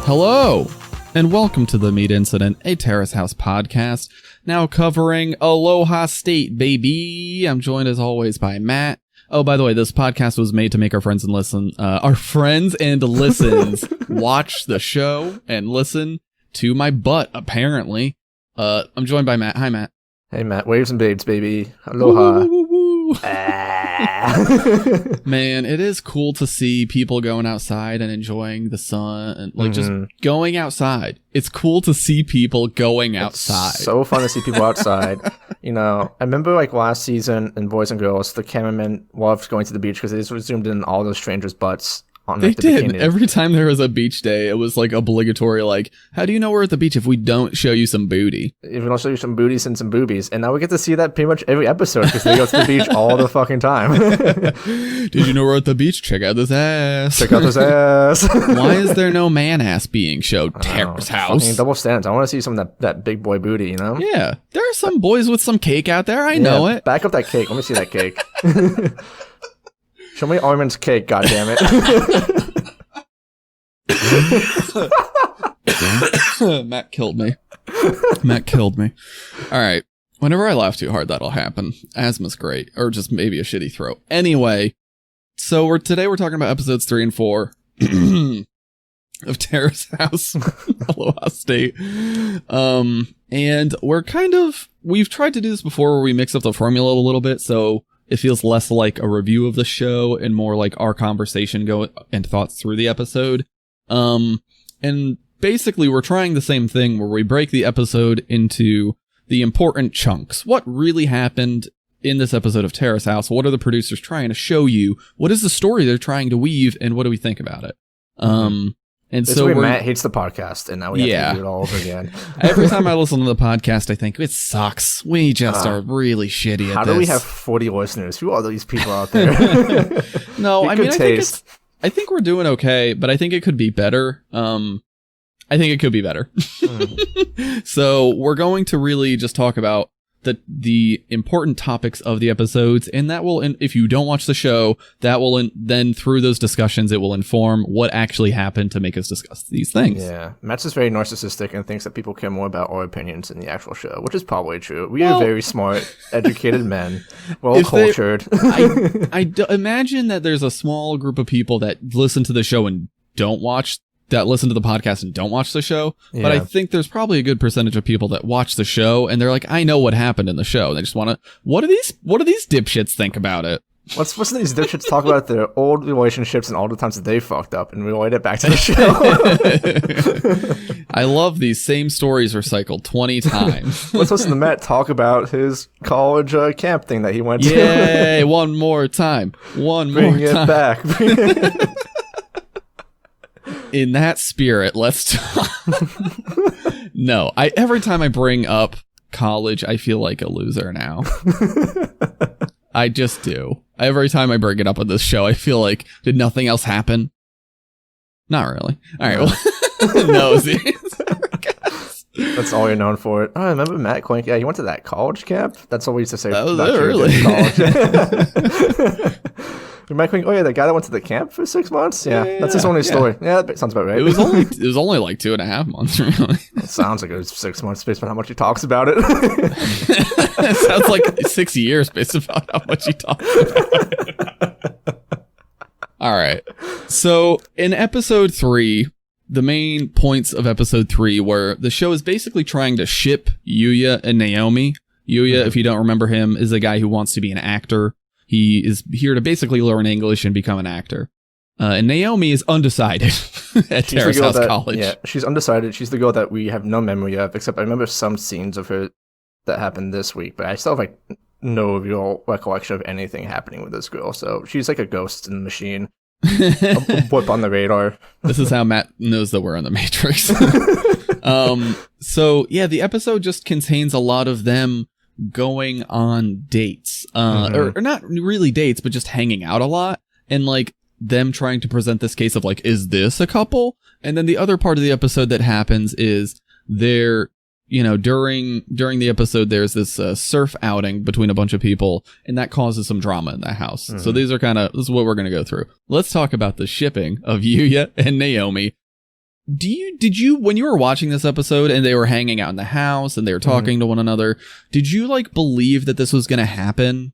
Hello, and welcome to The Meat Incident, a Terrace House podcast, now covering Aloha State, baby. I'm joined as always by Matt. Oh, by the way, this podcast was made to make our friends and listens watch the show and listen to my butt, apparently. I'm joined by Matt. Hi, Matt. Hey, Matt. Waves and babes, baby. Aloha. Woo, woo, woo, woo. Man, it is cool to see people going outside and enjoying the sun and just going outside. It's cool to see people going outside. It's so fun to see people outside. You know, I remember last season in Boys and Girls, the cameramen loved going to the beach because they just zoomed in all those strangers' butts. They did. Bikini. Every time there was a beach day, it was obligatory, how do you know we're at the beach if we don't show you some booty? If we don't show you some booties and some boobies. And now we get to see that pretty much every episode because they go to the beach all the fucking time. Did you know we're at the beach? Check out this ass. Check out this ass. Why is there no man ass being showed? Terrace House. Fucking double standards. I want to see some of that big boy booty, you know? Yeah. There are some boys with some cake out there. I know it. Back up that cake. Let me see that cake. Show me Armin's cake, goddammit. Matt killed me. All right. Whenever I laugh too hard, that'll happen. Asthma's great. Or just maybe a shitty throat. Anyway, so today we're talking about episodes 3 and 4 of Terrace House, Aloha State. And we've tried to do this before where we mix up the formula a little bit, so it feels less like a review of the show and more like our conversation and thoughts through the episode. And basically we're trying the same thing where we break the episode into the important chunks. What really happened in this episode of Terrace House? What are the producers trying to show you? What is the story they're trying to weave? And what do we think about it? And this so Matt hates the podcast, and now we have to do it all over again. Every time I listen to the podcast, I think it sucks. We just are really shitty at this. How do we have 40 listeners? Who are these people out there? No, I mean, I think we're doing okay, but I think it could be better. So we're going to really just talk about the important topics of the episodes, and that will, if you don't watch the show, that will then through those discussions, it will inform what actually happened to make us discuss these things. Yeah, Matt's just very narcissistic and thinks that people care more about our opinions than the actual show, which is probably true. We are very smart, educated men, well cultured. I imagine that there's a small group of people that listen to the show and listen to the podcast and don't watch the show. Yeah. But I think there's probably a good percentage of people that watch the show and they're like, I know what happened in the show. And they just want to, what do these dipshits think about it? What's these dipshits talk about their old relationships and all the times that they fucked up and relate it back to the show? I love these same stories recycled 20 times. Let's listen to Matt talk about his college camp thing that he went to. Yay, one more time. Bring it back. In that spirit, let's talk. No, every time I bring up college, I feel like a loser now. I just do. Every time I bring it up on this show, I feel like, did nothing else happen? Not really. All right, well, nosy. That's all you're known for. Oh, I remember Matt Quink. Yeah, you went to that college camp? That's all we used to say. That was early. College. Matt Quink, the guy that went to the camp for 6 months? Yeah, that's his only story. Yeah, that sounds about right. It was only like 2.5 months, really. It sounds like it was 6 months based on how much he talks about it. It sounds like 6 years based on how much he talks about it. All right. So in episode 3, the main points of episode 3 were the show is basically trying to ship Yuya and Naomi. Yuya, if you don't remember him, is a guy who wants to be an actor. He is here to basically learn English and become an actor. And Naomi is undecided at Terrace House College. Yeah, she's undecided. She's the girl that we have no memory of, except I remember some scenes of her that happened this week, but I still have no real recollection of anything happening with this girl. So she's like a ghost in the machine. A blip on the radar. This is how Matt knows that we're in the Matrix. So yeah, the episode just contains a lot of them going on dates, or not really dates, but just hanging out a lot, and them trying to present this case of is this a couple? And then the other part of the episode that happens is they're during the episode there's this surf outing between a bunch of people, and that causes some drama in that house. So this is what we're going to go through. Let's talk about the shipping of Yuya and Naomi. did you, when you were watching this episode and they were hanging out in the house and they were talking to one another, did you like believe that this was going to happen?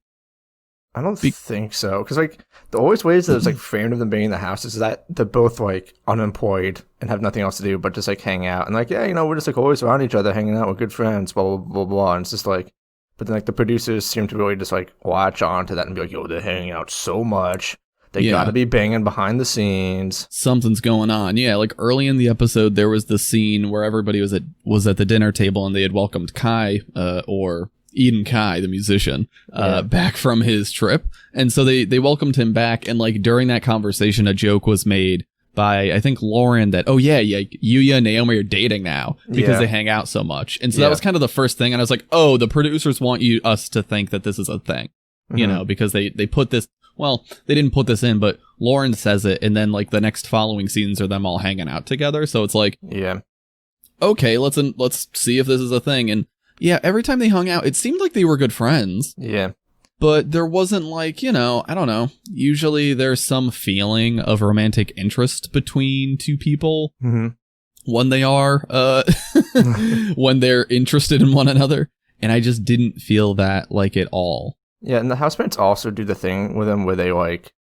I don't think so. Because like the always ways that it's like framed of them being in the house is that they're both like unemployed and have nothing else to do but just like hang out. And like, yeah, you know, we're just like always around each other, hanging out with good friends, blah, blah, blah, blah. And it's just like, but then like the producers seem to really just like latch on to that and be like, yo, they're hanging out so much. They gotta be banging behind the scenes. Something's going on. Yeah, like early in the episode, there was the scene where everybody was at the dinner table and they had welcomed Kai, or Eden Kai, the musician, back from his trip. And so they welcomed him back. And like during that conversation, a joke was made by, I think, Lauren that, oh yeah, Yuya and Naomi are dating now because they hang out so much. And so that was kind of the first thing. And I was like, oh, the producers want us to think that this is a thing, you know, because they put this. Well, they didn't put this in, but Lauren says it, and then like the next following scenes are them all hanging out together. So it's like, okay, let's see if this is a thing. And yeah, every time they hung out, it seemed like they were good friends. Yeah, but there wasn't like, you know, I don't know. Usually there's some feeling of romantic interest between two people when they are when they're interested in one another, and I just didn't feel that like at all. Yeah, and the housemates also do the thing with them where they, like,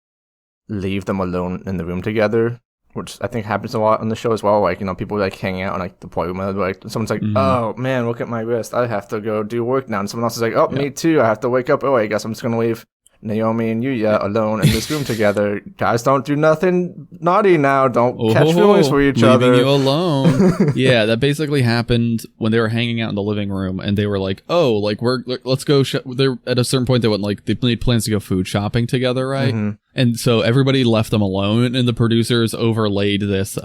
leave them alone in the room together, which I think happens a lot on the show as well. Like, you know, people, like, hang out in, like, the playroom. Like, someone's like, oh, man, look at my wrist. I have to go do work now. And someone else is like, oh, me too. I have to wake up. Oh, I guess I'm just going to leave Naomi and Yuya alone in this room together. Guys, don't do nothing naughty now. Don't catch feelings for each other. Leaving you alone. Yeah, that basically happened when they were hanging out in the living room, and they were like, "Oh, like let's go." They're at a certain point they went like they made plans to go food shopping together, right? And so everybody left them alone, and the producers overlaid this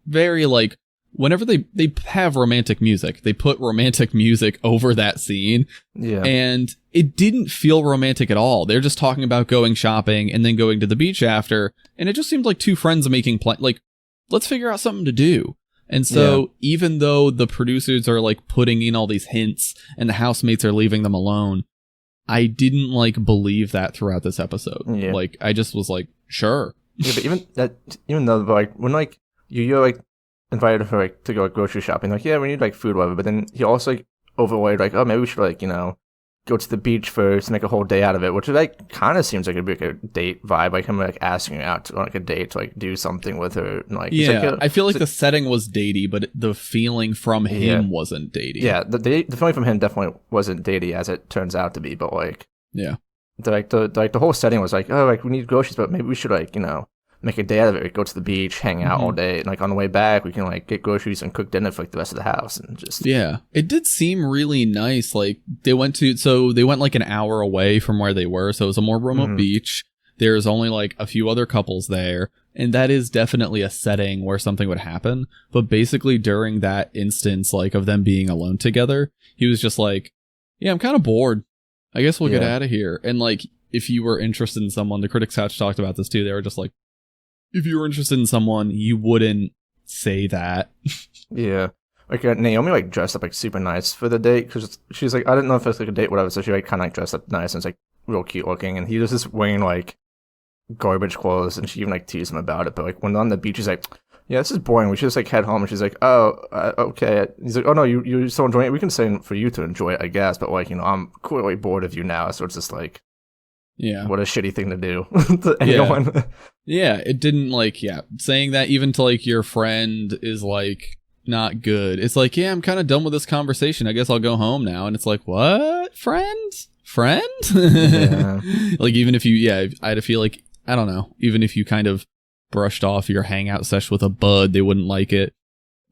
very like. Whenever they have romantic music, they put romantic music over that scene. Yeah. And it didn't feel romantic at all. They're just talking about going shopping and then going to the beach after. And it just seemed like two friends making like, let's figure out something to do. And so even though the producers are like putting in all these hints and the housemates are leaving them alone, I didn't like believe that throughout this episode. Yeah. Like, I just was like, sure. Yeah, but even though like when like you're like, invited her like to go like, grocery shopping, like, yeah, we need like food, whatever. But then he also like overlaid like, oh, maybe we should like, you know, go to the beach first, make a whole day out of it, which like kind of seems like it'd be like a date vibe, like him like asking her out to like a date to like do something with her. And, like, yeah, like, I feel like the setting was datey, but the feeling from him wasn't datey. Yeah, the feeling from him definitely wasn't datey as it turns out to be. But like, yeah, the whole setting was like, oh, like we need groceries, but maybe we should like, you know, make a day out of it. We go to the beach, hang out all day, and like on the way back, we can like get groceries and cook dinner for like the rest of the house, and just it did seem really nice. Like they went like an hour away from where they were, so it was a more remote beach. There's only like a few other couples there, and that is definitely a setting where something would happen. But basically, during that instance, like of them being alone together, he was just like, "Yeah, I'm kind of bored. I guess we'll get out of here." And like, if you were interested in someone, the Critics Couch talked about this too. They were just like, if you were interested in someone, you wouldn't say that. Yeah. Like Naomi like dressed up like super nice for the date because she's like, I didn't know if it was like a date, whatever. So she like kind of like dressed up nice and it's like real cute looking. And he was just wearing like garbage clothes and she even like teased him about it. But like when on the beach, he's like, yeah, this is boring. We should just like head home. And she's like, oh, okay. He's like, oh no, you're still enjoying it. We can say for you to enjoy it, I guess. But like, you know, I'm clearly bored of you now. So it's just like, yeah, what a shitty thing to do to anyone. Yeah, it didn't like, saying that even to like your friend is like not good. It's like, yeah, I'm kind of done with this conversation. I guess I'll go home now. And it's like, what? Friend? Yeah. Like, even if you, I had to feel like, I don't know, even if you kind of brushed off your hangout sesh with a bud, they wouldn't like it.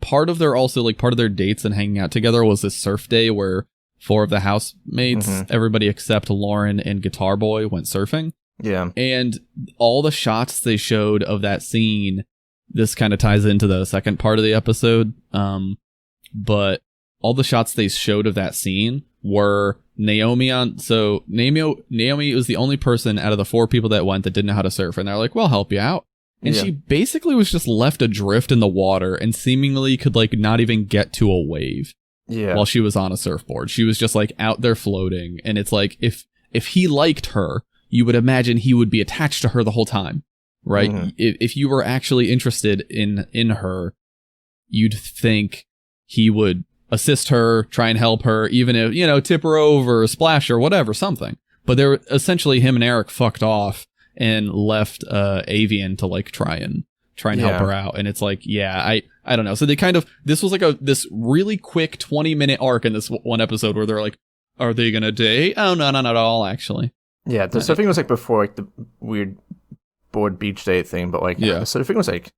Part of their dates and hanging out together was this surf day where 4 of the housemates, everybody except Lauren and Guitar Boy, went surfing. Yeah. And all the shots they showed of that scene, this kind of ties into the second part of the episode, but all the shots they showed of that scene were Naomi Naomi was the only person out of the 4 people that went that didn't know how to surf, and they're like, we'll help you out. And she basically was just left adrift in the water and seemingly could like not even get to a wave. Yeah. While she was on a surfboard. She was just like out there floating. And it's like, if he liked her, you would imagine he would be attached to her the whole time. Right? If you were actually interested in her, you'd think he would assist her, try and help her, even if, tip her over, splash her, whatever, something. But they were essentially, him and Eric fucked off and left Avian to like try and help her out. And it's like, I don't know. So they this was like this really quick 20-minute arc in this one episode where they're like, are they gonna date? Oh, no, not at all, actually. Yeah, the surfing was like before like the weird board beach date thing, but like the surfing was like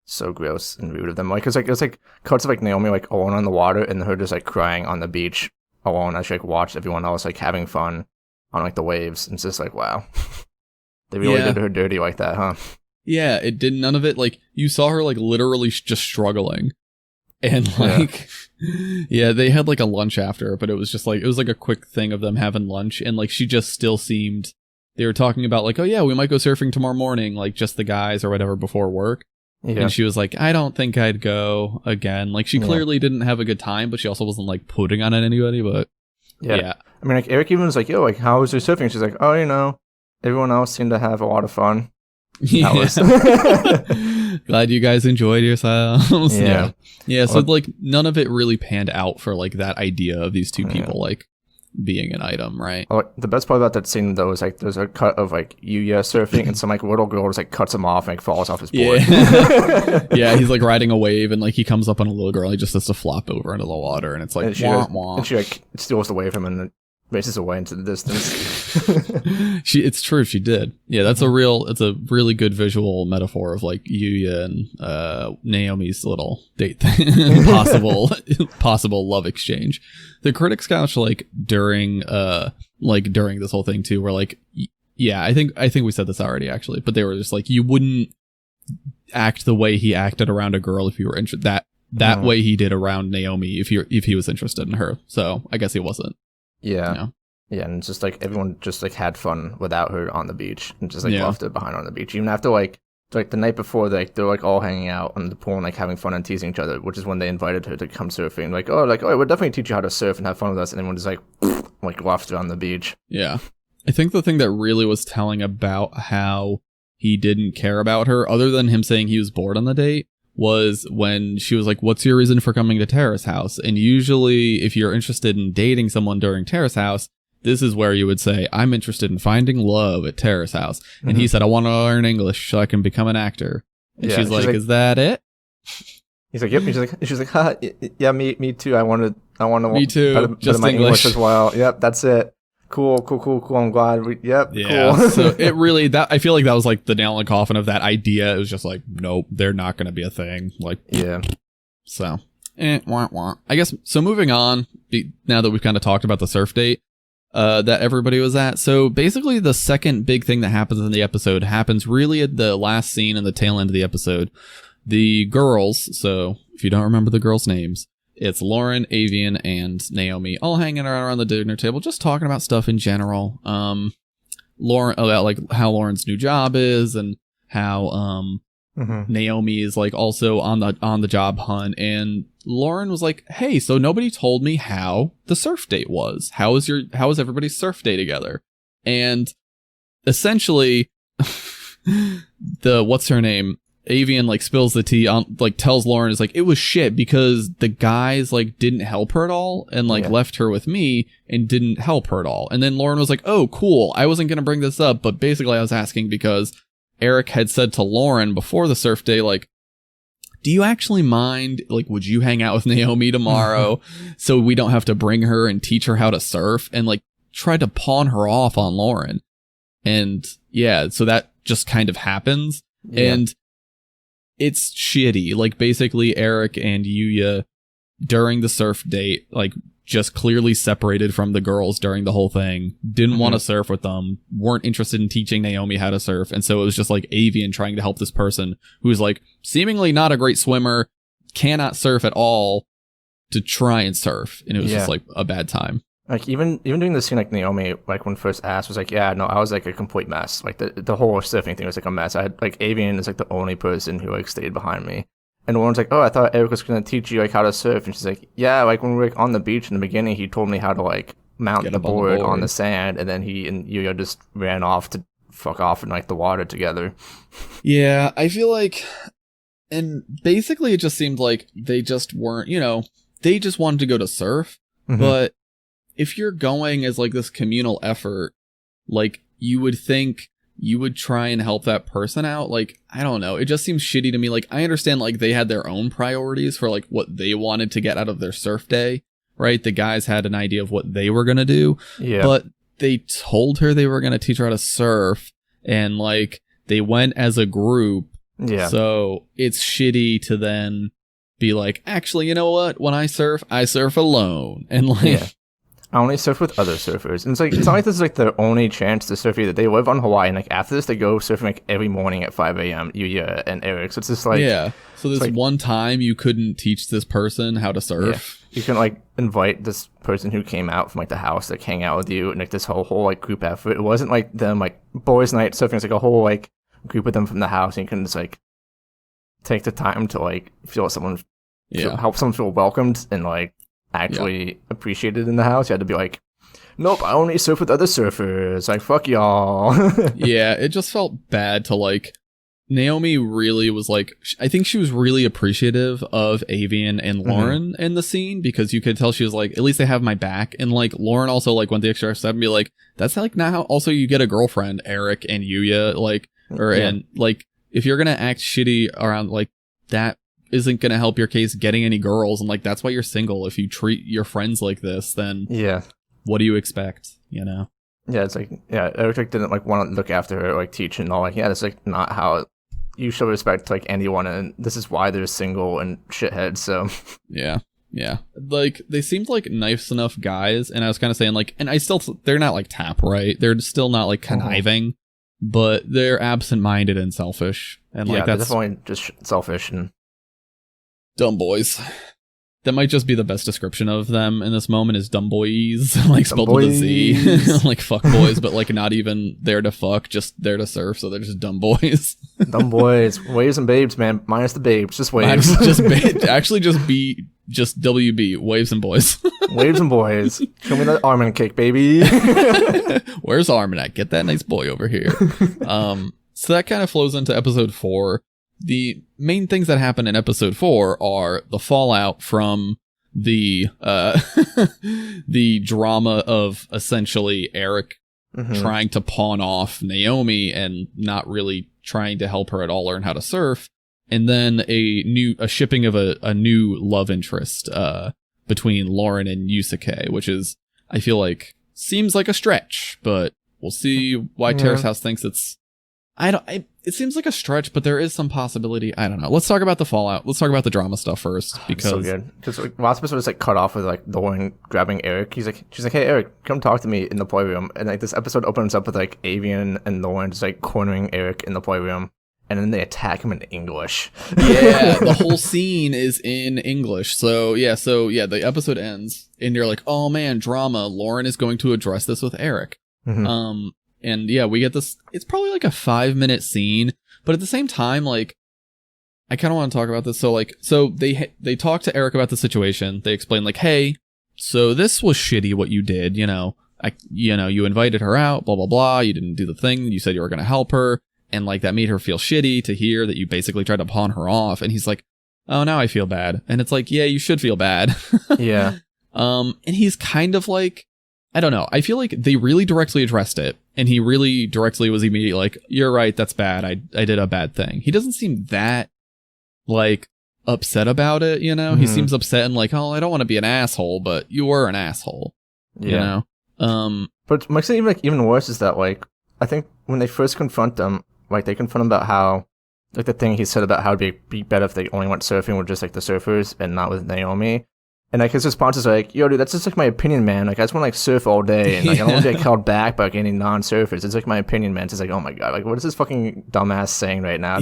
so gross and rude of them. Like it was like cuts of like Naomi like alone on the water and her just like crying on the beach alone as she like watched everyone else like having fun on like the waves. And it's just like, wow. They really did her dirty like that, huh? Yeah, it did none of it. Like, you saw her like literally just struggling. And like, they had like a lunch after, but it was just like, it was like a quick thing of them having lunch. And like, she just still seemed, they were talking about like, oh yeah, we might go surfing tomorrow morning, like just the guys or whatever before work. Yeah. And she was like, I don't think I'd go again. Like, she clearly didn't have a good time, but she also wasn't like putting on anybody, but yeah. I mean, like, Eric even was like, yo, like, how was your surfing? She's like, oh, everyone else seemed to have a lot of fun. Yeah. Glad you guys enjoyed yourselves. Yeah. So like none of it really panned out for like that idea of these two people like being an item, right? The best part about that scene though is like there's a cut of like Yuya surfing and some like little girl just like cuts him off and like falls off his board. Yeah, he's like riding a wave and like he comes up on a little girl and he just has to flop over into the water and it's like and she like steals the wave from him and races away into the distance. It's true, she did. Yeah, it's a really good visual metaphor of like Yuya and Naomi's little date thing. possible love exchange. The critics couch like during this whole thing too, were like, I think we said this already actually, but they were just like, you wouldn't act the way he acted around a girl if you were interested that way he did around Naomi if he was interested in her. So I guess he wasn't. Yeah, and it's just like everyone just like had fun without her on the beach and just like left her behind on the beach. Even after like the night before, they're like all hanging out on the pool and like having fun and teasing each other, which is when they invited her to come surfing. Like, oh, we'll definitely teach you how to surf and have fun with us. And everyone just like left her on the beach. Yeah, I think the thing that really was telling about how he didn't care about her, other than him saying he was bored on the date, was when she was like, what's your reason for coming to Terrace House? And usually if you're interested in dating someone during Terrace House, this is where you would say, I'm interested in finding love at Terrace House. And he said, I want to learn English so I can become an actor. And she's like, is that it? He's like, yep. She's like, ha, yeah, me too. I want to me too. Better my English as well. Yep, that's it. Cool. I'm glad. Cool. So it really, I feel like that was like the nail in the coffin of that idea. It was just like, nope, they're not going to be a thing. Like, so, I guess, so moving on, now that we've kind of talked about the surf date that everybody was at. So basically the second big thing that happens in the episode happens really at the last scene and the tail end of the episode. The girls, so if you don't remember the girls' names, it's Lauren, Avian, and Naomi all hanging around the dinner table, just talking about stuff in general. Lauren, about like how Lauren's new job is, and how Naomi is like also on the job hunt. And Lauren was like, "Hey, so nobody told me how the surf date was. How is everybody's surf day together?" And essentially, what's her name? Avian like spills the tea on, like tells Lauren is like, it was shit because the guys like didn't help her at all and like left her with me and didn't help her at all. And then Lauren was like, oh cool, I wasn't gonna bring this up, but basically I was asking because Eric had said to Lauren before the surf day, like, do you actually mind, like, would you hang out with Naomi tomorrow so we don't have to bring her and teach her how to surf, and like tried to pawn her off on Lauren. And so that just kind of happens. And it's shitty. Like, basically, Eric and Yuya, during the surf date, like, just clearly separated from the girls during the whole thing, didn't want to surf with them, weren't interested in teaching Naomi how to surf, and so it was just, like, Avian trying to help this person who's, like, seemingly not a great swimmer, cannot surf at all, to try and surf, and it was just, like, a bad time. Like, even doing the scene, like, Naomi, like, when first asked, was like, yeah, no, I was, like, a complete mess. Like, the whole surfing thing was, like, a mess. I had, like, Avian is, like, the only person who, like, stayed behind me. And Lauren's like, oh, I thought Eric was going to teach you, like, how to surf. And she's like, yeah, like, when we were, like, on the beach in the beginning, he told me how to, like, mount the board on the sand. And then he and Yuya just ran off to fuck off in, like, the water together. Yeah, I feel like And basically it just seemed like they just weren't, they just wanted to go to surf. Mhm. But if you're going as like this communal effort, like you would think you would try and help that person out. Like, I don't know. It just seems shitty to me. Like, I understand like they had their own priorities for like what they wanted to get out of their surf day, right? The guys had an idea of what they were going to do, but they told her they were going to teach her how to surf, and like they went as a group. Yeah. So it's shitty to then be like, actually, you know what? When I surf alone. And like, I only surf with other surfers. And it's not like this is like their only chance to surf either. They live on Hawaii, and like after this they go surfing like every morning at 5 a.m. Yuya and Eric. So it's just like, so this like, one time you couldn't teach this person how to surf. You can like invite this person who came out from like the house, like hang out with you, and like this whole like group effort. It wasn't like them like boys' night surfing. It's like a whole like group of them from the house, and you can just like take the time to like feel someone, help someone feel welcomed and like actually appreciated in the house. You had to be like, nope, I only surf with other surfers. Like, fuck y'all. Yeah, it just felt bad to like. Naomi really was like, I think she was really appreciative of Avian and Lauren in the scene, because you could tell she was like, at least they have my back. And like Lauren also like went the extra step and be like, that's like not how also you get a girlfriend, Eric and Yuya, like, and like if you're gonna act shitty around like that isn't gonna help your case getting any girls, and like that's why you're single. If you treat your friends like this, then what do you expect, it's like Eric like, didn't like want to look after her or like teach and all, like that's like not how you show respect to like anyone, and this is why they're single and shitheads. So like they seemed like nice enough guys, and I was kind of saying like, and I still they're not like tap right, they're still not like conniving, but they're absent-minded and selfish, and like that's definitely just selfish and dumb boys. That might just be the best description of them in this moment, is dumb boys, like spelled with a Z, like fuck boys, but like not even there to fuck, just there to surf, so they're just dumb boys. Dumb boys, waves and babes, man, minus the babes, just waves. Actually, just WB, waves and boys. Waves and boys. Show me that Armin kick, baby. Where's Armin at? Get that nice boy over here. So that kind of flows into episode 4. The main things that happen in episode 4 are the fallout from the the drama of essentially Eric trying to pawn off Naomi and not really trying to help her at all learn how to surf, and then a shipping of a new love interest between Lauren and Yusuke, which is, I feel like, seems like a stretch, but we'll see why Terrace House thinks it's. It seems like a stretch, but there is some possibility. I don't know. Let's talk about the fallout. Let's talk about the drama stuff first, because so good. Because like, last episode was like cut off with like Lauren grabbing Eric. She's like, "Hey Eric, come talk to me in the playroom." And like this episode opens up with like Avian and Lauren just like cornering Eric in the playroom, and then they attack him in English. Yeah, the whole scene is in English. So the episode ends, and you're like, "Oh man, drama." Lauren is going to address this with Eric. And we get this, it's probably like a 5-minute scene, but at the same time, like, I kind of want to talk about this. So they talk to Eric about the situation. They explain like, hey, so this was shitty what you did, you invited her out, blah, blah, blah. You didn't do the thing. You said you were going to help her. And like, that made her feel shitty to hear that you basically tried to pawn her off. And he's like, oh, now I feel bad. And it's like, yeah, you should feel bad. Yeah. And he's kind of like, I don't know. I feel like they really directly addressed it, and he really directly was immediately like, you're right, that's bad. I did a bad thing. He doesn't seem that, like, upset about it, He seems upset and like, oh, I don't want to be an asshole, but you were an asshole, you know? But what makes it even worse is that, like, I think when they first confront them, like, they confront him about how, like, the thing he said about how it'd be better if they only went surfing with just, like, the surfers and not with Naomi. And like his response is like, yo, dude, that's just like my opinion, man. Like I just want to like surf all day, and like I don't want to get held back by like, any non-surfers. It's like my opinion, man. It's like, oh my god, like what is this fucking dumbass saying right now?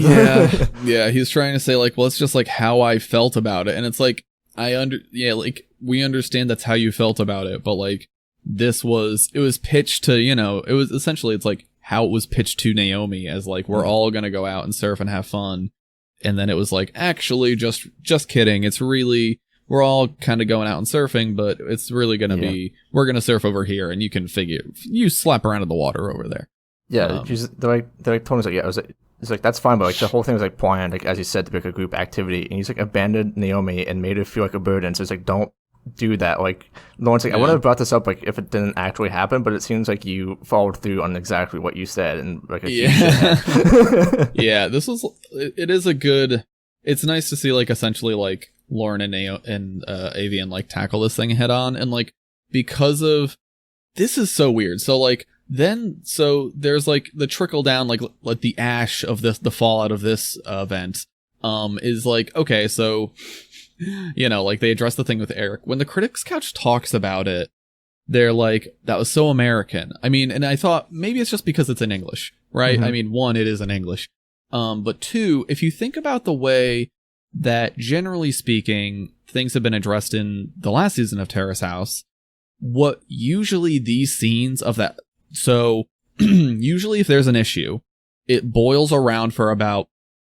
Yeah, he's trying to say like, well, it's just like how I felt about it, and it's like like we understand that's how you felt about it, but like it was pitched to, it was essentially, it's like how it was pitched to Naomi as like, we're all gonna go out and surf and have fun, and then it was like, actually, just kidding. It's really. We're all kind of going out and surfing, but it's really going to be, we're going to surf over here, and you can you slap around in the water over there. Yeah, they're like told us like, It's like, that's fine, but like the whole thing was like planned, like as you said, to be like a group activity, and he's like abandoned Naomi and made her feel like a burden. So it's like, don't do that. Like Lauren's like, I wouldn't have brought this up like if it didn't actually happen, but it seems like you followed through on exactly what you said, and like yeah, this was it is a good. It's nice to see like essentially like Lauren and Avian like tackle this thing head on, and like because of this is so weird. So like. So there's like the trickle down, like the ash of the fallout of this event, is like, okay, so, like they address the thing with Eric. When the Critics Couch talks about it, they're like, that was so American. I mean, and I thought maybe it's just because it's in English, right? Mm-hmm. I mean, one, it is in English. But two, if you think about the way that generally speaking, things have been addressed in the last season of Terrace House, what usually these scenes of that. So usually if there's an issue, it boils around for about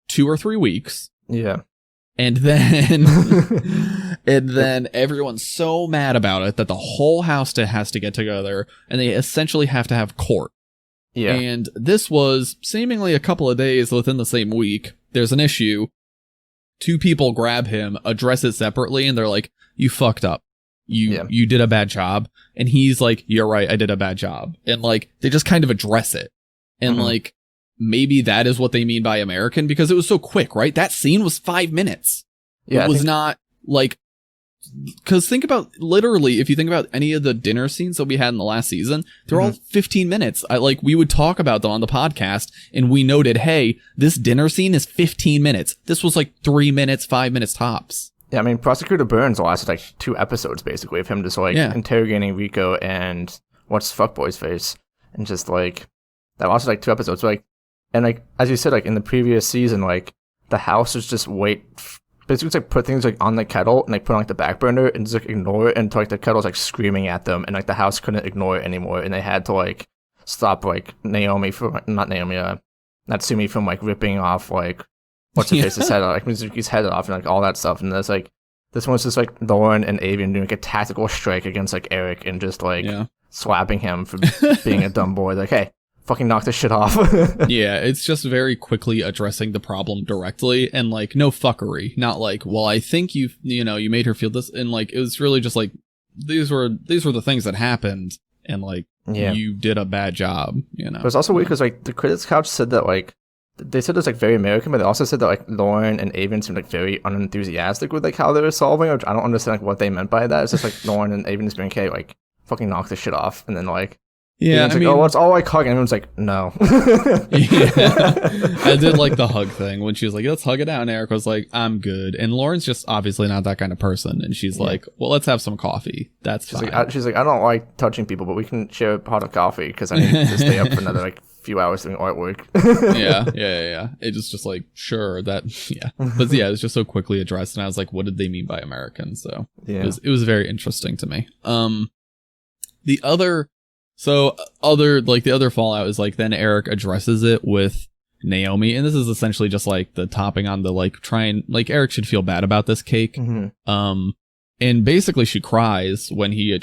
2 or 3 weeks. Yeah. And then and then everyone's so mad about it that the whole house has to get together and they essentially have to have court. Yeah. And this was seemingly a couple of days within the same week. There's an issue. 2 people grab him, address it separately, and they're like, you fucked up. You did a bad job. And he's like, you're right, I did a bad job. And like, they just kind of address it. And like, maybe that is what they mean by American, because it was so quick, right? That scene was 5 minutes. Yeah, it was not like, because think about, literally, if you think about any of the dinner scenes that we had in the last season, they're all 15 minutes. We would talk about them on the podcast, and we noted, hey, this dinner scene is 15 minutes. This was like 3 minutes, 5 minutes tops. Yeah, I mean, Prosecutor Burns lasted like 2 episodes, basically, of him just like interrogating Rico and what's Fuckboy's face. And just like, that lasted like 2 episodes. And like, as you said, like in the previous season, like the house was just basically it's like put things like on the kettle and like put on like the back burner and just like ignore it until like the kettle's like screaming at them, and like the house couldn't ignore it anymore. And they had to like stop like Natsumi from like ripping off like, what's her face's head, like Mizuki's head off, and like all that stuff. And there's like, this one's just like Lauren and Avian doing like a tactical strike against like Eric and just like slapping him for being a dumb boy. Like, hey, fucking knock this shit off. Yeah, it's just very quickly addressing the problem directly, and like no fuckery. Not like, well, I think you made her feel this, and like it was really just like these were the things that happened, and like you did a bad job. But it's also weird because like the Critics Couch said that like. They said it was like very American, but they also said that like Lauren and Avian seemed like very unenthusiastic with like how they were solving it, which I don't understand like what they meant by that. It's just like Lauren and Avian just being okay, like fucking knock this shit off, and then like I mean, oh, it's all like hug, and everyone's like, no. I did like the hug thing when she was like, let's hug it out, and Eric was like, I'm good, and Lauren's just obviously not that kind of person, and she's like, well, let's have some coffee. That's fine. She's like, I don't like touching people, but we can share a pot of coffee because I need to stay up for another like few hours doing artwork. yeah. It was just like, sure, that, but yeah, it was just so quickly addressed, and I was like, what did they mean by American? So it was very interesting to me. The other fallout is like, then Eric addresses it with Naomi, and this is essentially just like the topping on the like Eric should feel bad about this cake. And basically she cries when he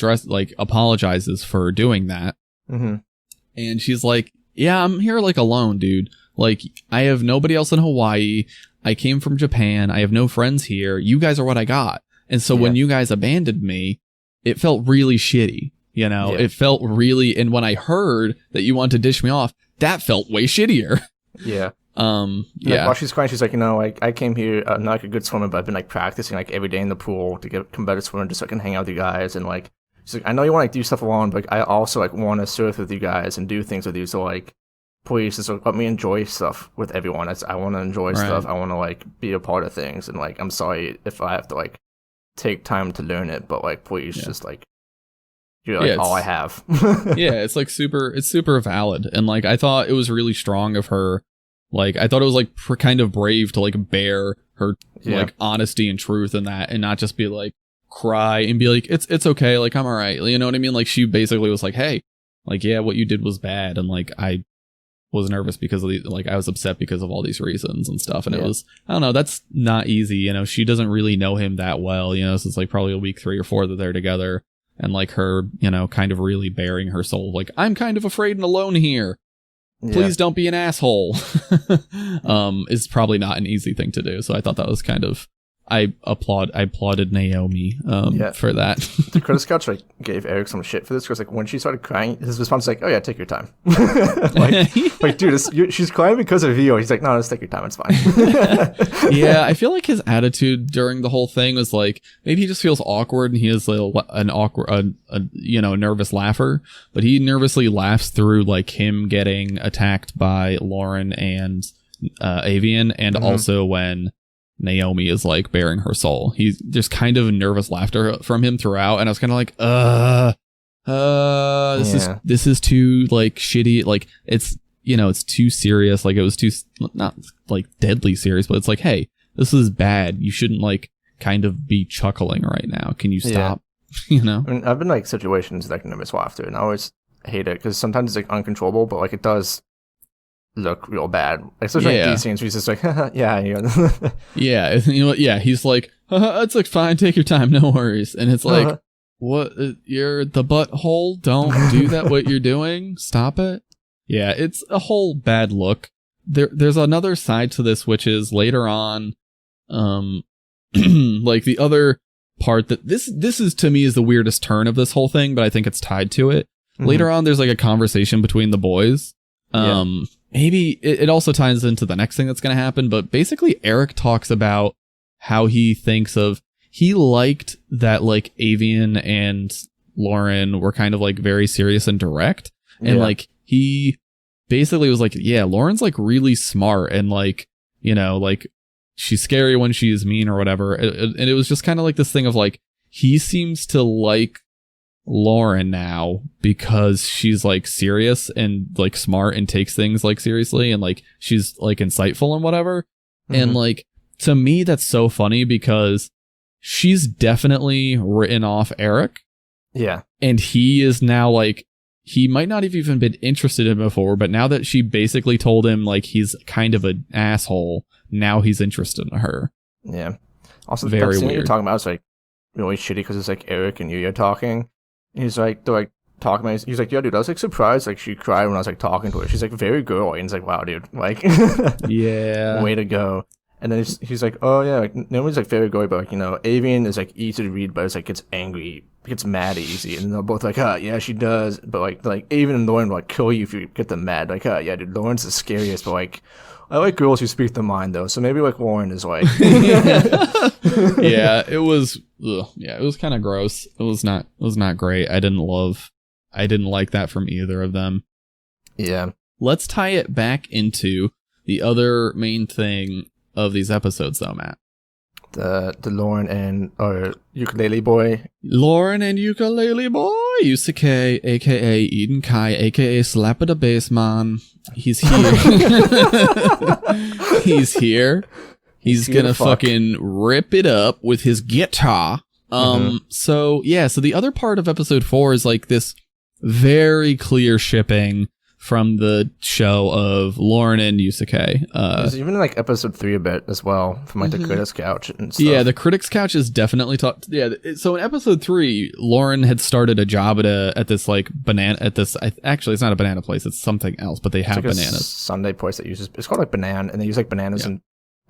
apologizes for doing that. And she's like, yeah, I'm here like alone, dude. Like, I have nobody else in Hawaii. I came from Japan. I have no friends here. You guys are what I got. And so when you guys abandoned me, it felt really shitty. It felt really, and when I heard that you wanted to dish me off, that felt way shittier. While she's crying, she's like, I came here, not like a good swimmer, but I've been like practicing like every day in the pool to become a better swimmer, just so I can hang out with you guys. And like, she's like, I know you want to do stuff alone, but like, I also like want to surf with you guys and do things with you. So like, please just let me enjoy stuff with everyone. I want to enjoy stuff. I want to like be a part of things. And like, I'm sorry if I have to like take time to learn it, but like, please just like, you're like all I have. It's like it's super valid. And like, I thought it was really strong of her. Like, I thought it was like kind of brave to like bear her like honesty and truth in that, and not just be like cry and be like, it's okay. Like, I'm all right. You know what I mean? Like, she basically was like, hey, like, yeah, what you did was bad. And like, I was nervous because of I was upset because of all these reasons and stuff. And it was, I don't know, that's not easy. She doesn't really know him that well, so it's like probably a week 3 or 4 that they're together. And like her, kind of really bearing her soul. Like, I'm kind of afraid and alone here. please don't be an asshole, is probably not an easy thing to do. So I thought that was kind of, I applauded Naomi for that. The Critics Couch like gave Eric some shit for this because like when she started crying, his response was like, "Oh yeah, take your time." like dude, she's crying because of you. He's like, "No, just take your time. It's fine." Yeah, I feel like his attitude during the whole thing was like maybe he just feels awkward and he is a nervous laugher, but he nervously laughs through like him getting attacked by Lauren and Avian, and also when Naomi is like bearing her soul. He's just kind of nervous laughter from him throughout, and I was kind of like, this is too like shitty. Like it's too serious. Like it was too not like deadly serious, but it's like, hey, this is bad. You shouldn't like kind of be chuckling right now. Can you stop? I mean, I've been like situations like nervous laughter, and I always hate it because sometimes it's like uncontrollable, but like it does look real bad, especially in these scenes where he's just like, he's like, it's like fine, take your time, no worries, and it's like, what? You're the butthole. Don't do that. What you're doing? Stop it. Yeah, it's a whole bad look. There's another side to this, which is later on, like the other part that this is to me is the weirdest turn of this whole thing, but I think it's tied to it. Later on, there's like a conversation between the boys. Maybe it also ties into the next thing that's going to happen, but basically Eric talks about how he liked that like Avian and Lauren were kind of like very serious and direct. And like he basically was like, yeah, Lauren's like really smart and like, like she's scary when she's mean or whatever. And it was just kind of like this thing of like, he seems to like Lauren now because she's like serious and like smart and takes things like seriously and like she's like insightful and whatever. And like to me that's so funny because she's definitely written off Eric. Yeah. And he is now like, he might not have even been interested in him before, but now that she basically told him like he's kind of an asshole, now he's interested in her. Yeah. Also, very weird. You're talking about is like really shitty because it's like Eric and Yuya talking. He's like, they're like talking about, he's like, yeah, dude, I was like surprised, like she cried when I was like talking to her. She's like very girly, and it's like, wow, dude, like, yeah, way to go. And then he's like, oh yeah, like nobody's like very girly, but like Avian is like easy to read, but it's like gets angry, gets mad easy, and they're both like, yeah, she does, but like Avian and Lauren will like kill you if you get them mad, like, yeah, dude, Lauren's the scariest, but like. I like girls who speak their mind though, so maybe like Lauren is like. Yeah, it was. Yeah, it was kind of gross. It was not great. I didn't like that from either of them. Yeah. Let's tie it back into the other main thing of these episodes, though, Matt. The Lauren and Ukulele Boy. Lauren and Ukulele Boy. Yusuke, aka Eden Kai, aka Slapper the Bass Man. He's here. He's here. He's gonna fucking rip it up with his guitar. So the other part of episode 4 is like this very clear shipping from the show of Lauren and Yusuke. There's even like episode 3 a bit as well from like the Critics Couch and stuff. Yeah, the Critics Couch is definitely so in episode 3, Lauren had started a job at this like actually it's not a banana place, it's something else, but they have like bananas. A Sunday place that uses, it's called like Banana, and they use like bananas and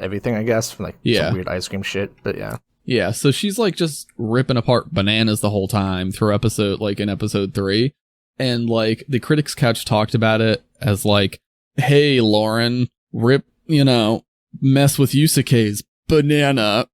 everything, I guess, for like some weird ice cream shit, but yeah. Yeah, so she's like just ripping apart bananas the whole time through in episode 3. And like the Critics Couch talked about it as like, hey, Lauren, mess with Yusuke's banana.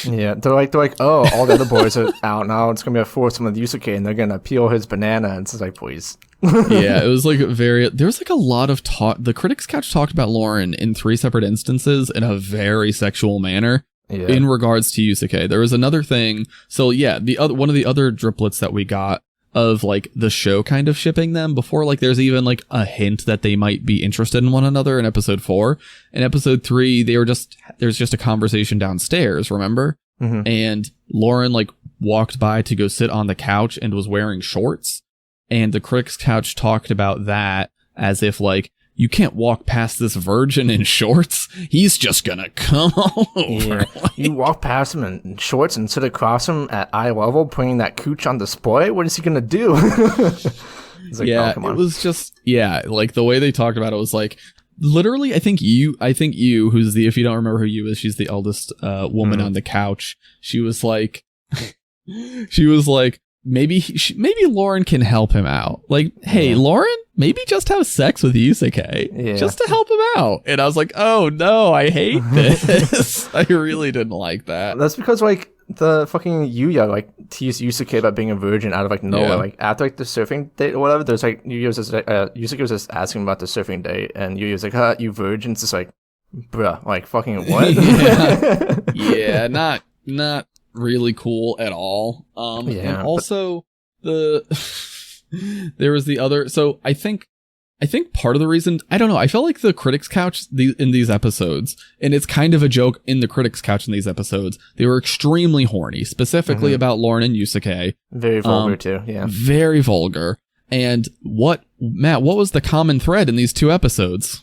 Yeah, they're like, oh, all the other boys are out now. It's gonna be a foursome with Yusuke, and they're gonna peel his banana. And it's like, please. Yeah, it was like there was like a lot of talk. The Critics Couch talked about Lauren in 3 separate instances in a very sexual manner. Yeah. In regards to Yusuke, there was another thing. So yeah, one of the other driplets that we got of like the show kind of shipping them before, like there's even like a hint that they might be interested in one another in episode 4. In episode 3, there's just a conversation downstairs, remember? And Lauren like walked by to go sit on the couch and was wearing shorts, and the Critics Couch talked about that as if like, you can't walk past this virgin in shorts. He's just gonna come over. Yeah. You walk past him in shorts and sit across him at eye level, putting that cooch on display. What is he gonna do? It's like, yeah, oh, come on. it was just, like the way they talked about it was like, literally, I think you, who's the, if you don't remember who you is, she's the eldest woman on the couch. She was like, maybe Lauren can help him out. Like, hey, Lauren, maybe just have sex with Yusuke just to help him out. And I was like, oh no, I hate this. I really didn't like that. That's because like the fucking Yuya like teased Yusuke about being a virgin out of like nowhere. Yeah. Like after like the surfing date or whatever, there's like Yusuke was just asking about the surfing date, and Yuya was like, "Huh, you virgin?" It's just like, bruh, like fucking what? yeah, not really cool at all. And also there was the other. So I think part of the reason, I don't know, I felt like the critics couch in these episodes, and it's kind of a joke in the critics couch in these episodes, they were extremely horny, specifically about Lauren and Yusuke. Very vulgar too, yeah. Very vulgar. And Matt, what was the common thread in these two episodes?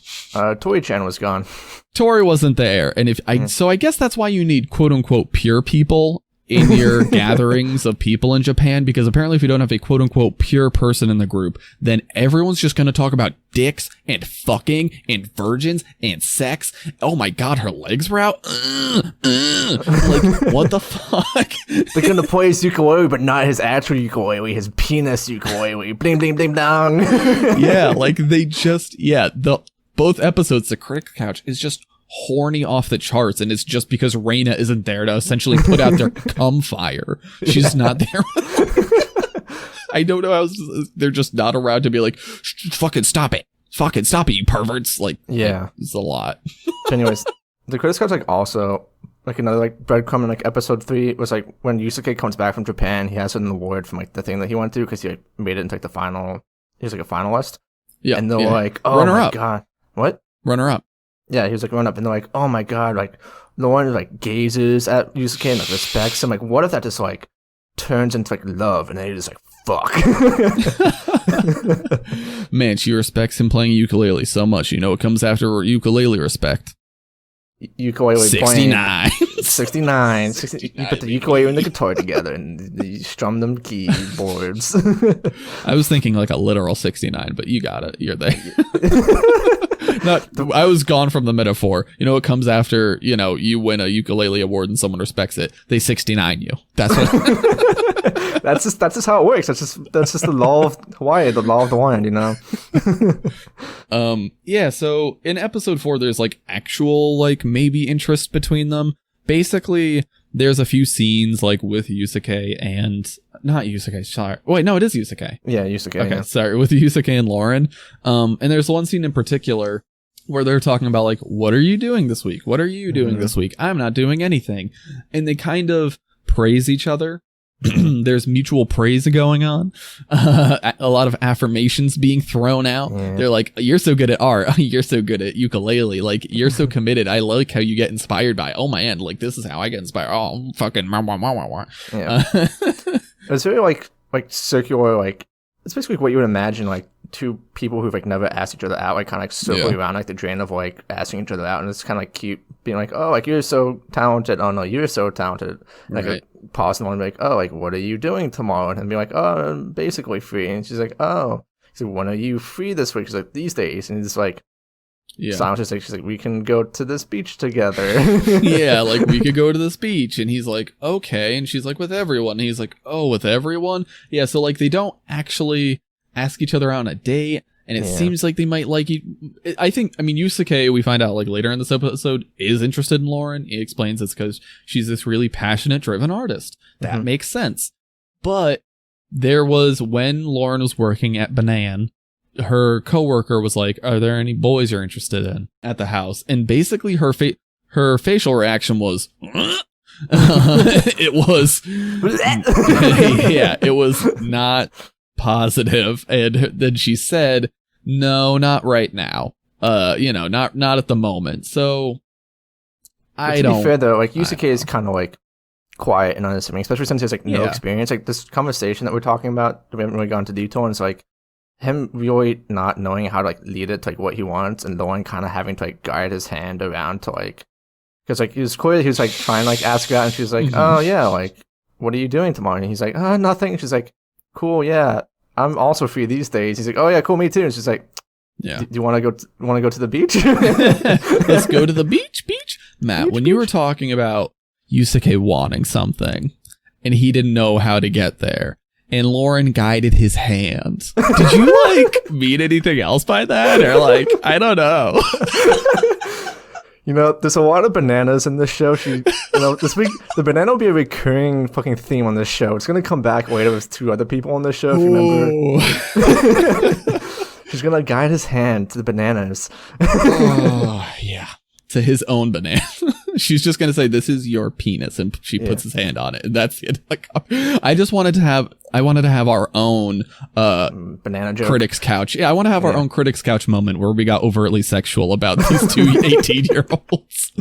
Tori-chan was gone. Tori wasn't there. And so I guess that's why you need quote unquote pure people in your gatherings of people in Japan, because apparently if you don't have a quote unquote pure person in the group, then everyone's just going to talk about dicks and fucking and virgins and sex. Oh my God, her legs were out. Like, what the fuck? They're going to play his ukulele, but not his actual ukulele, his penis ukulele. Bling, bling, bling, dong. Yeah, like they just, both episodes, the critic couch is just horny off the charts, and it's just because Reina isn't there to essentially put out their cum fire. She's not there. I don't know how they're just not around to be like, fucking stop it, you perverts. Like, it's a lot. So anyways, the critics couch like also like another like breadcrumb in like episode 3 was like when Yusuke comes back from Japan, he has an award from like the thing that he went to because he like, made it into like the final. He was like a finalist. Yeah, and they're like, oh runner my up. God, what? Runner up. Yeah, he was like running up, and they're like, "Oh my God!" Like Lauren like gazes at Yusuke and like respects him. Like, what if that just like turns into like love, and then he just like fuck? Man, she respects him playing ukulele so much. You know what comes after ukulele respect? Ukulele 69. 69. You put the ukulele and the guitar together, and you strum them keyboards. I was thinking like a literal 69, but you got it. You're there. I was gone from the metaphor. You know what comes after, you win a ukulele award and someone respects it? They 69 you. That's what. That's just how it works. That's just the law of Hawaii, the law of the wand, So in episode 4, there's like actual like maybe interest between them. Basically, there's a few scenes like with Yusuke and not Yusuke. Sorry, wait, no, it is Yusuke. Yeah, Yusuke. Okay, sorry, with Yusuke and Lauren. And there's one scene in particular where they're talking about like, what are you doing this week? What are you doing this week? I'm not doing anything, and they kind of praise each other. There's mutual praise going on. A lot of affirmations being thrown out. Yeah. They're like, you're so good at art. You're so good at ukulele. Like, you're so committed. I like how you get inspired by, oh my end. Like, this is how I get inspired. Oh, fucking. Yeah. It's very like circular, like, it's basically what you would imagine, like, two people who've like never asked each other out, like kind of like circling around like the drain of like asking each other out, and it's kind of like cute being like, oh, like you're so talented. Oh no, you're so talented. And, like pause and one be like, oh, like what are you doing tomorrow? And be like, oh, I'm basically free. And she's like, oh, so when are you free this week? She's like, these days. And he's like, silence. She's like, we can go to this beach together. Yeah, like we could go to this beach. And he's like, okay. And she's like, with everyone. And he's like, oh, with everyone? Yeah. So like they don't actually ask each other out on a date, and it seems like they might like you. I mean, Yusuke, we find out like later in this episode, is interested in Lauren. He explains it's because she's this really passionate, driven artist. That makes sense. But there was, when Lauren was working at Banan, her coworker was like, are there any boys you're interested in at the house? And basically her facial reaction was, it was, it was not positive. And then she said, no, not right now. Not at the moment. So to be fair though, like Yusuke is kind of like quiet and unassuming, especially since he has like no experience. Like this conversation that we're talking about, we haven't really gone into detail, and it's like him really not knowing how to like lead it to like what he wants, and Lauren kind of having to like guide his hand around to like, because like he was like trying to like ask her out, and she was like, oh yeah, like what are you doing tomorrow? And he's like, oh, nothing. And she's like, cool, yeah, I'm also free these days. He's like, oh yeah, cool, me too. And she's like, Yeah. Do you want to go to the beach? Let's go to the beach. Matt, when you were talking about Yusuke wanting something and he didn't know how to get there and Lauren guided his hand, did you like mean anything else by that? Or like, I don't know. There's a lot of bananas in this show. This week, the banana will be a recurring fucking theme on this show. It's going to come back later with 2 other people on this show, if you remember. She's going to guide his hand to the bananas. Oh, yeah. To his own banana. She's just going to say, this is your penis. And she puts his hand on it. And that's it. Like, I wanted to have our own banana joke. Critics Couch. Yeah, I want to have our own Critics Couch moment where we got overtly sexual about these 2 18-year-olds.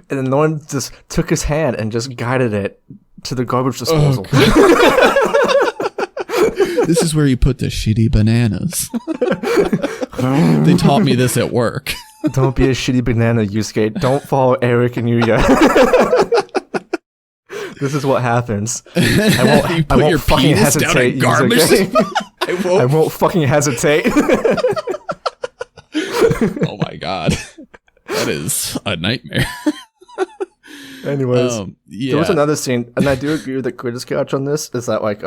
And then Lauren just took his hand and just guided it to the garbage disposal. This is where you put the shitty bananas. They taught me this at work. Don't be a shitty banana, Yusuke. Don't follow Eric and Yuya. This is what happens. I won't fucking hesitate, Yusuke. I won't fucking hesitate. Oh my god. That is a nightmare. Anyways, there was another scene, and I do agree with the Critics Couch on this, is that like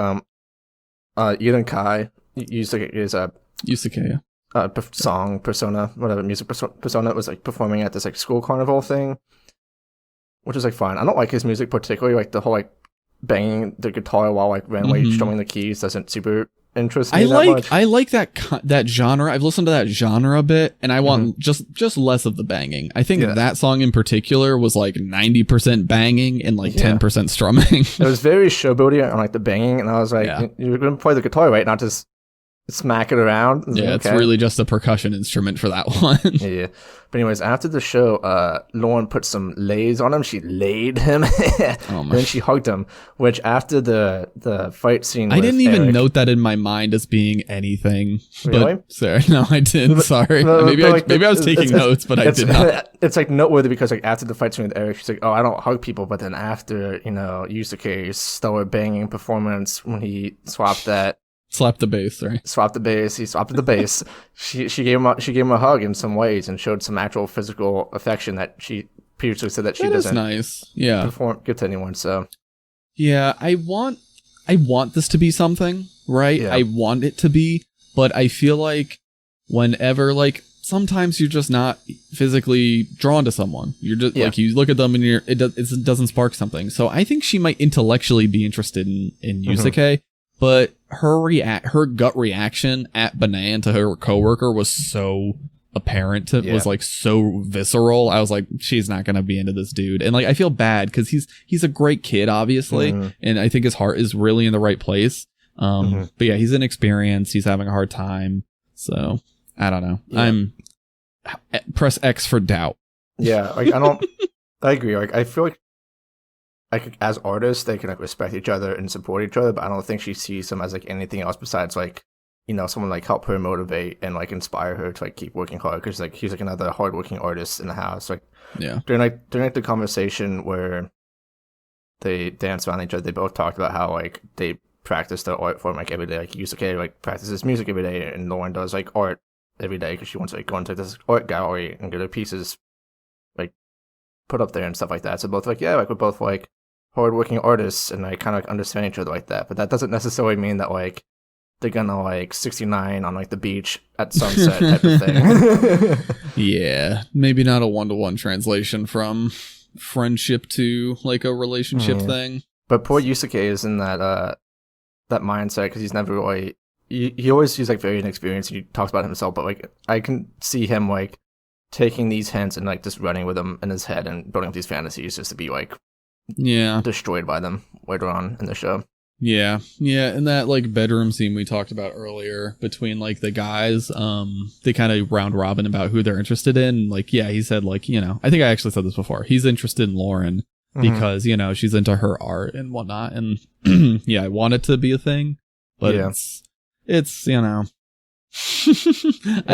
Eden Kai Yusuke is a Yusuke, song persona, whatever, music persona, was like performing at this like school carnival thing, which is like fine. I don't like his music particularly, like the whole like banging the guitar while like randomly strumming the keys doesn't super interest me that much. I like that genre. I've listened to that genre a bit, and I want just less of the banging. I think that song in particular was like 90% banging and like 10% strumming. It was very showboaty on like the banging, and I was like, you're gonna play the guitar right, not just smack it around. It's really just a percussion instrument for that one. Yeah. But anyways, after the show, Lauren put some lays on him. She laid him. Then she hugged him, which after the fight scene I didn't even Eric, note that in my mind as being anything. Really? But, sorry, no, I didn't. Sorry. Maybe I was taking notes, but I did not. It's like noteworthy because like after the fight scene with Eric, she's like, oh, I don't hug people. But then after, Yusuke's stellar banging performance when he swapped the bass. He swapped the bass. She gave him a hug in some ways and showed some actual physical affection that she previously said that she doesn't. Nice. Yeah. Give to anyone. So. Yeah, I want this to be something, right? Yeah. I want it to be, but I feel like whenever like sometimes you're just not physically drawn to someone. You're just like you look at them and it doesn't spark something. So I think she might intellectually be interested in Yusuke. But her gut reaction at Banan to her coworker was so apparent. It was like so visceral. I was like, she's not gonna be into this dude, and like I feel bad because he's a great kid, obviously, and I think his heart is really in the right place. But yeah, he's inexperienced. He's having a hard time. So I don't know. I'm press X for doubt. Yeah, like I agree. Like I feel like as artists, they can like respect each other and support each other, but I don't think she sees them as like anything else besides like, someone like help her motivate and like inspire her to like keep working hard because like he's like another hardworking artist in the house. Like during the conversation where they danced around each other, they both talked about how like they practice their art form like every day. Like Yusuke like practices music every day, and Lauren does like art every day because she wants to like go into this art gallery and get her pieces like put up there and stuff like that. So both like we're both like hardworking artists, and I kind of like understand each other like that. But that doesn't necessarily mean that like they're gonna like 69 on like the beach at sunset type of thing. Yeah, maybe not a 1-to-1 translation from friendship to like a relationship thing. But poor Yusuke is in that mindset because he's never really. He's like very inexperienced. And he talks about himself, but like I can see him like taking these hints and like just running with them in his head and building up these fantasies just to be like. Destroyed by them later on in the show. Yeah, and that like bedroom scene we talked about earlier between like the guys, they kind of round robin about who they're interested in. Like, he said like, I think I actually said this before. He's interested in Lauren because she's into her art and whatnot, and I want it to be a thing, but it's I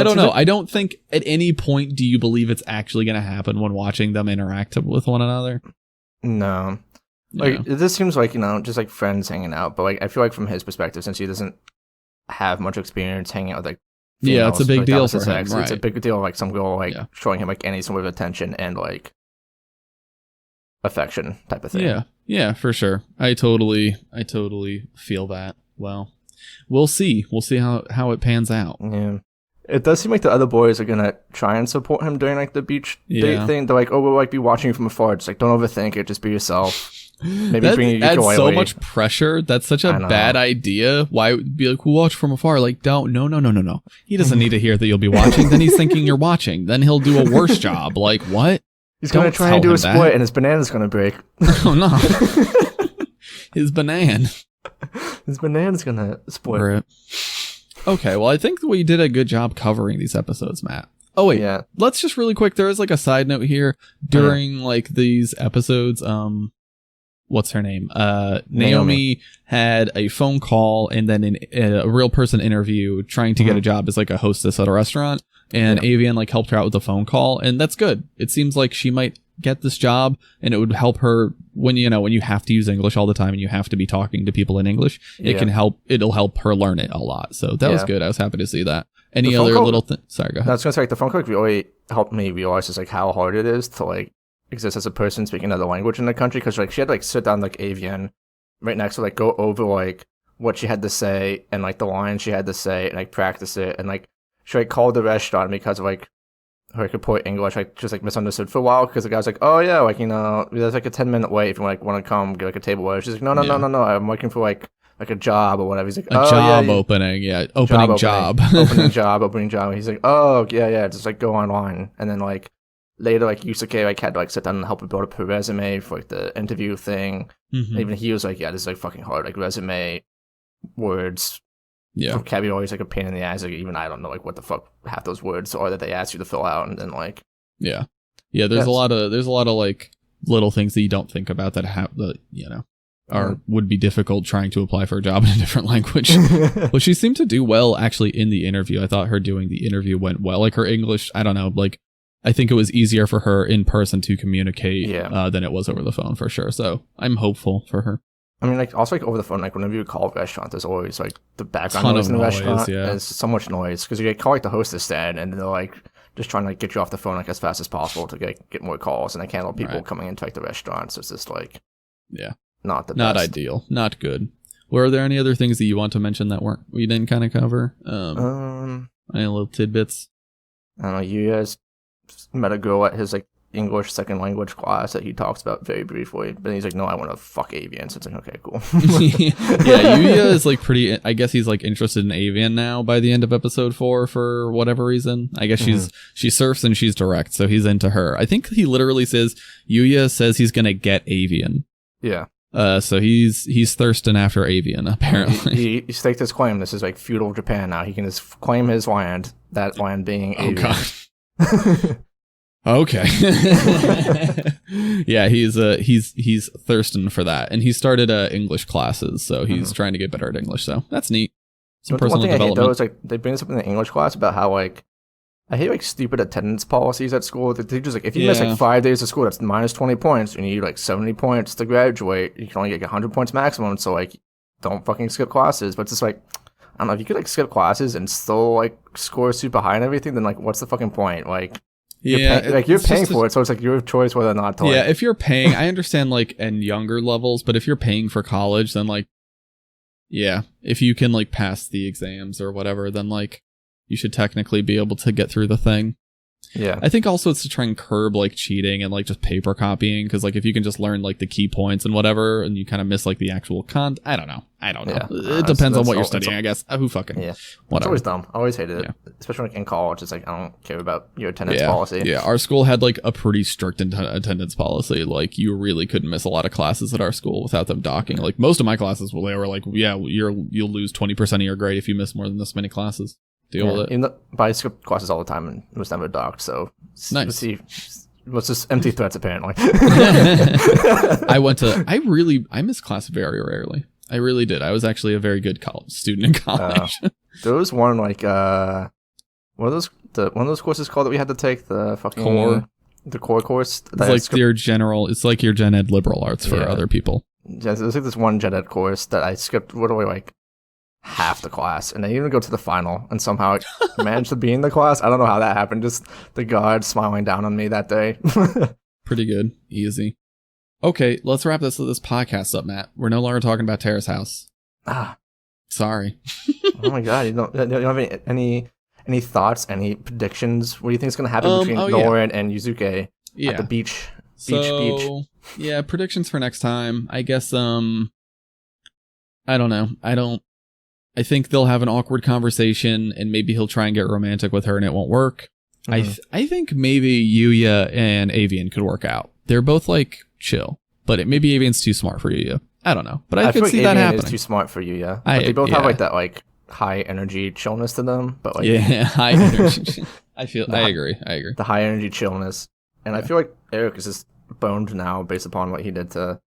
don't know. I don't think at any point do you believe it's actually going to happen when watching them interact with one another. No. Like, this seems like, just like friends hanging out, but like, I feel like from his perspective, since he doesn't have much experience hanging out with like Yeah, it's a big like, deal opposite for him, sex. right. It's a big deal, like some girl like Yeah. showing him like any sort of attention and like affection type of thing. Yeah, for sure. I totally feel that. Well, we'll see how it pans out. Yeah. It does seem like the other boys are gonna try and support him during like the beach date thing. They're like, oh, we'll like be watching you from afar. It's like, don't overthink it. Just be yourself. Maybe bring your adds ukulele. so much pressure. That's such a bad idea. Why be like, we'll watch from afar? Like, don't. No. He doesn't need to hear that you'll be watching. Then he's thinking you're watching. Then he'll do a worse job. Like, what? He's gonna try and do a split, and his banana's gonna break. Oh no! His banana. His banana's gonna split. Right. Okay, well, I think we did a good job covering these episodes, Matt. Oh wait, Yeah. let's just really quick. There is like a side note here during like these episodes. What's her name? Naomi had a phone call and then a real person interview trying to get a job as like a hostess at a restaurant, and Avian like helped her out with the phone call, and that's good. It seems like she might get this job, and it would help her when you have to use English all the time and you have to be talking to people in English. It'll help her learn it a lot. So that was good. I was happy to see that. Any other little thing? Sorry, go ahead. I was gonna say, like, the phone call really helped me realize just like how hard it is to like exist as a person speaking another language in the country, because like she had to like sit down like Avian right next to like go over like what she had to say and like the lines she had to say and like practice it, and like she like called the restaurant because of like her poor English, like just like misunderstood for a while, because the guy was like, oh yeah, like, you know, there's like a 10-minute wait if you like want to come get like a table order. She's like, no, I'm looking for like a job or whatever. He's like, job opening, opening job. Opening job. He's like, oh yeah, just like go online. And then like later, like Yusuke like had to like sit down and help her build up her resume for like the interview thing. Mm-hmm. Even he was like, yeah, this is like fucking hard, like resume, words, vocabulary is like a pain in the ass. Like even I don't know like what the fuck half those words are that they ask you to fill out, and then like there's a lot of like little things that you don't think about that would be difficult trying to apply for a job in a different language. Well, she seemed to do well actually in the interview. I thought her doing the interview went well. Like her English, I don't know, like I think it was easier for her in person to communicate than it was over the phone for sure. So I'm hopeful for her. I mean, like also like over the phone, like whenever you call a restaurant, there's always like the background noise in the restaurant. Yeah. There's so much noise because you call like the hostess stand, and they're like just trying to like get you off the phone like as fast as possible to get more calls, and I can't let people coming into like the restaurant. So it's just like not the best. Not ideal, not good. Were there any other things that you want to mention that we didn't kind of cover? Any little tidbits? I don't know. You guys met a girl at his like English second language class that he talks about very briefly, but he's like, no, I want to fuck Avian. So it's like, okay, cool. Yeah, Yuya is like pretty, I guess he's like interested in Avian now by the end of episode 4 for whatever reason. I guess she surfs and she's direct, so he's into her. I think he literally says, Yuya says he's gonna get Avian. Yeah. So he's thirsting after Avian, apparently. He staked his claim. This is like feudal Japan now. He can just claim his land, that land being Avian. God. Okay. Yeah, he's thirsting for that, and he started English classes, so he's trying to get better at English. So that's neat. Some personal development. I hate, though, is like they bring this up in the English class about how like I hate like stupid attendance policies at school. The teachers like if you miss like 5 days of school, that's minus 20 points, and you need like 70 points to graduate. You can only get 100 points maximum. So like don't fucking skip classes. But it's just like I don't know, if you could like skip classes and still like score super high and everything, then like what's the fucking point? Like you're paying for it, so it's like your choice whether or not to. Yeah, if you're paying, I understand like in younger levels, but if you're paying for college, then like, if you can like pass the exams or whatever, then like you should technically be able to get through the thing. Yeah, I think also it's to try and curb like cheating and like just paper copying, because like if you can just learn like the key points and whatever, and you kind of miss like the actual content. I don't know. Yeah. It depends on what you're studying, I guess. Who fucking whatever. It's always dumb. I always hated it, especially like in college. It's like I don't care about your attendance policy. Yeah, our school had like a pretty strict attendance policy. Like you really couldn't miss a lot of classes at our school without them docking. Like most of my classes, they were like, you'll lose 20% of your grade if you miss more than this many classes. Deal with it. But I skipped classes all the time and it was never docked, so nice. Let's just empty threats apparently. I missed class very rarely. I really did. I was actually a very good student in college. There was one like one of those courses called that we had to take, the fucking core course. It's like your gen ed liberal arts for other people. Yeah, there's like this one gen ed course that I skipped literally like half the class, and they didn't even go to the final, and somehow managed to be in the class. I don't know how that happened. Just the God smiling down on me that day. Pretty good. Easy. Okay, let's wrap this podcast up, Matt. We're no longer talking about Terrace House. Sorry. Oh my God! You don't have any thoughts? Any predictions? What do you think is going to happen between Lauren and Yuzuke at the beach? Beach. Yeah, predictions for next time. I guess. I don't know. I think they'll have an awkward conversation, and maybe he'll try and get romantic with her, and it won't work. Mm-hmm. I think maybe Yuya and Avian could work out. They're both like chill, but maybe Avian's too smart for Yuya. I don't know, but I could see that happening. Is too smart for Yuya. They both have like that like high energy chillness to them, but like high energy. I agree. The high energy chillness, and I feel like Eric is just boned now based upon what he did to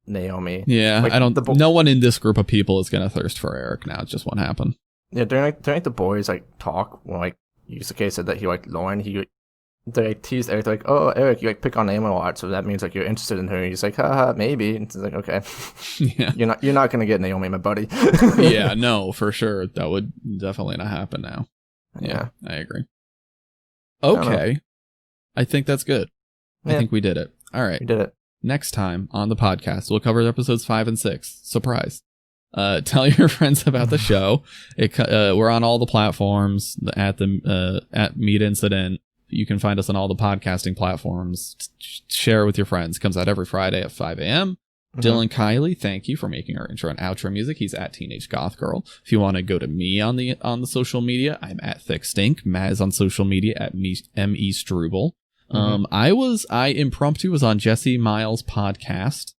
Naomi. Yeah, like, no one in this group of people is gonna thirst for Eric now. It just won't happen. Yeah, during the boys like talk when like Yusuke said that he liked Lauren, they like, teased Eric like, oh Eric, you like pick on Naomi a lot, so that means like you're interested in her. And he's like, haha, maybe. And it's like, okay, yeah, you're not gonna get Naomi, my buddy. Yeah, no, for sure, that would definitely not happen now. Yeah, I agree. Okay, I think that's good. I think we did it. All right, we did it. Next time on the podcast, we'll cover episodes 5 and 6. Surprise. Tell your friends about the show. We're on all the platforms at Meat Incident. You can find us on all the podcasting platforms. Share with your friends. Comes out every Friday at 5 a.m. Mm-hmm. Dylan Kiley, thank you for making our intro and outro music. He's at Teenage Goth Girl. If you want to go to me on the social media, I'm at Thick Stink. Matt is on social media at M.E. Struble. Mm-hmm. I impromptu was on Jesse Miles' podcast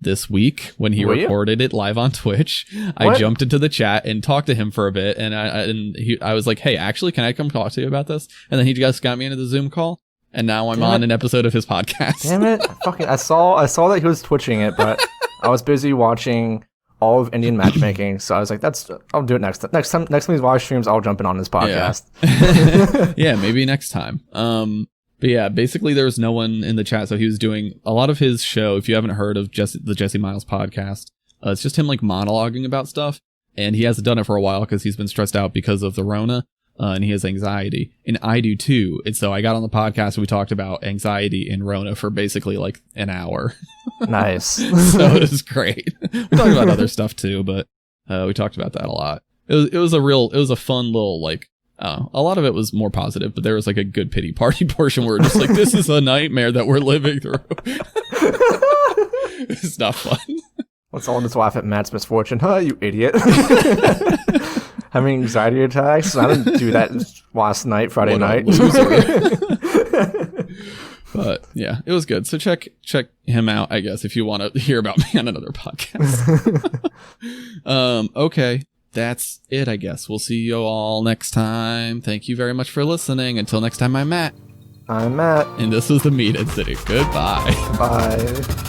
this week when he recorded it live on Twitch. What? I jumped into the chat and talked to him for a bit, and I was like, hey, actually, can I come talk to you about this? And then he just got me into the Zoom call, and now I'm on an episode of his podcast. Damn it. I saw that he was twitching it, but I was busy watching all of Indian matchmaking, so I was like, I'll do it next time he's live streams, I'll jump in on his podcast. Yeah, yeah, maybe next time. But yeah, basically there was no one in the chat, so he was doing a lot of his show. If you haven't heard of the Jesse Miles podcast, it's just him like monologuing about stuff, and he hasn't done it for a while because he's been stressed out because of the Rona, and he has anxiety, and I do too. And so I got on the podcast and we talked about anxiety and Rona for basically like an hour. Nice. So it was great. We talked about other stuff too, but we talked about that a lot. It was a fun little like. A lot of it was more positive, but there was like a good pity party portion where we're just like, this is a nightmare that we're living through. It's not fun. Let's all just laugh at Matt's misfortune. Huh, you idiot. Having anxiety attacks? I didn't do that last night, Friday night. But yeah, it was good. So check him out, I guess, if you want to hear about me on another podcast. Okay. That's it, I guess. We'll see you all next time. Thank you very much for listening. Until next time, I'm Matt. I'm Matt. And this was the Meat Incident. Goodbye. Bye.